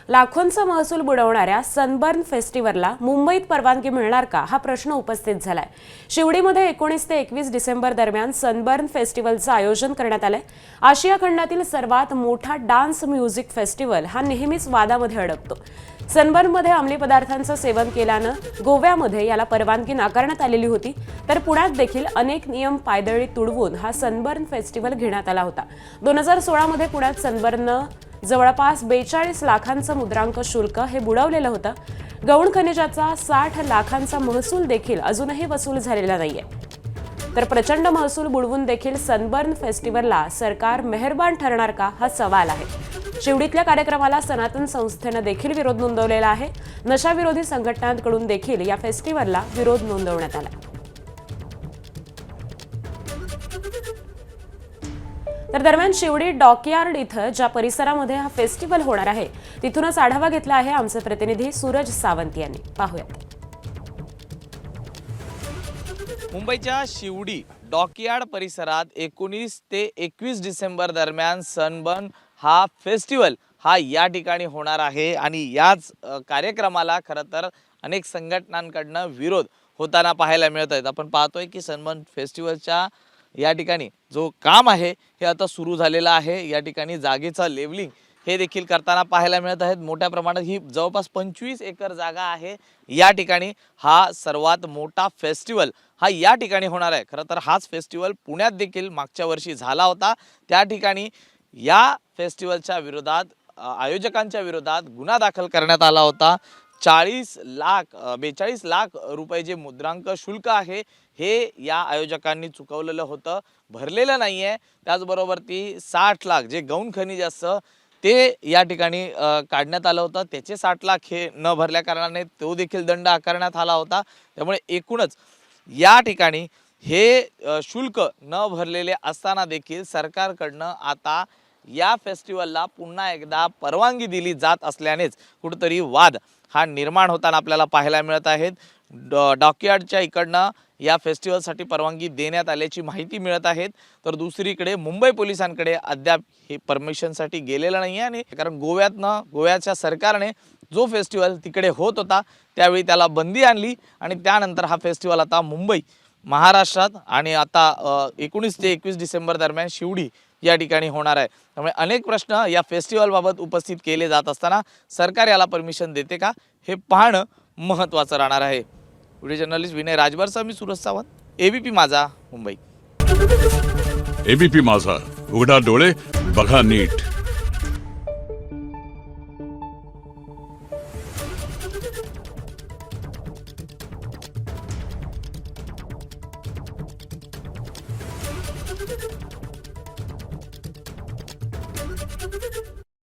लाखोंचा महसूल बुडवणाऱ्या सनबर्न फेस्टिव्हलला मुंबईत परवानगी मिळणार का हा प्रश्न उपस्थित झालाय। शिवडीमध्ये 19 ते 21 डिसेंबर दरम्यान सनबर्न फेस्टिव्हलचं आयोजन करण्यात आलंय। आशिया खंडातील सर्वात मोठा डान्स म्युझिक फेस्टिव्हल हा नेहमीच वादामध्ये अडकतो। सनबर्नमध्ये अंमली पदार्थांचं सेवन केल्यानं गोव्यामध्ये याला परवानगी नाकारण्यात आलेली होती, तर पुण्यात देखील अनेक नियम पायदळी तुडवून हा सनबर्न फेस्टिव्हल घेण्यात आला होता। 2016 मध्ये पुण्यात सनबर्ननं जवळपास 42 लाखांचं मुद्रांक शुल्क हे बुडवलेलं होतं। गौण खनिजाचा 60 लाखांचा महसूल देखील अजूनही वसूल झालेला नाहीये। तर प्रचंड महसूल बुडवून देखील सनबर्न फेस्टिव्हलला सरकार मेहरबान ठरणार का हा सवाल आहे। शिवडीतल्या कार्यक्रमाला सनातन संस्थेनं देखील विरोध नोंदवलेला आहे। नशाविरोधी संघटनांकडून देखील या फेस्टिव्हलला विरोध नोंदवण्यात आला। तर दरम्यान शिवडी डॉकयार्ड इथं ज्या परिसरामध्ये हा फेस्टिव्हल होणार आहे तिथूनच आढावा घेतला आहे आमचे प्रतिनिधी सूरज सावंत यांनी। पाहूयात। मुंबईच्या शिवडी डॉकयार्ड परिसरात 19 ते 21 डिसेंबर दरम्यान सनबर्न हा फेस्टिवल हा या ठिकाणी होणार आहे आणि याच कार्यक्रमाला खरं तर अनेक संघटनांकडून विरोध होताना पाहायला मिळत आहेत। आपण पाहतोय की सनबर्न फेस्टिवलच्या या ठिकाणी जो काम आहे हे आता सुरू झालेलं आहे। या ठिकाणी जागेचं लेवलिंग हे देखील करताना पाहायला मिळत आहेत। मोठ्या प्रमाणात ही जवळपास 25 एकर जागा आहे। या ठिकाणी हा सर्वात मोठा फेस्टिवल हा या ठिकाणी होणार आहे। खरं तर हाच फेस्टिवल पुण्यात देखील मागच्या वर्षी झाला होता। त्या ठिकाणी या फेस्टिवलच्या विरोधात आयोजकांच्या विरोधात गुन्हा दाखल करण्यात आला होता। 42 लाख रुपये जे मुद्रांक शुल्क आहे हे या आयोजकांनी चुकवलेलं होतं, भरलेलं नाहीये। त्याचबरोबर ती 60 लाख जे गौण खनिज असतं ते या ठिकाणी काढण्यात आलं होतं। त्याचे 60 लाख हे न भरल्या कारणाने तो देखील दंड आकारण्यात आला होता। त्यामुळे एकूणच या ठिकाणी हे शुल्क न भरलेले असताना देखील सरकारकडनं आता या फेस्टिवलला पुन्हा एकदा परवानगी दिली जात असल्यानेच कुठेतरी वाद हा निर्माण होताना आपल्याला पाहायला मिळत आहेत। डॉकयार्डच्या इकडनं या फेस्टिवलसाठी परवानगी देण्यात आल्याची माहिती मिळत आहे, तर दुसरीकडे मुंबई पोलिसांकडे अद्याप हे परमिशनसाठी गेलेलं नाही आहे। आणि कारण गोव्याच्या सरकारने जो फेस्टिवल तिकडे होत होता त्यावेळी त्याला बंदी आणली आणि त्यानंतर हा फेस्टिवल आता मुंबई महाराष्ट्रात आणि आता 19 ते 21 डिसेंबर दरम्यान शिवडी या ठिकाणी होणार आहे। त्यामुळे अनेक प्रश्न या फेस्टिवल बाबत उपस्थित केले जात असताना सरकार याला परमिशन देते का हे पाहणं महत्त्वाचं राहणार आहे। व्हिडिओ जर्नलिस्ट विनय राजभरसह मी सूरज सावंत, एबीपी माझा, मुंबई। एबीपी माझा, उघडा डोळे बघा नीट।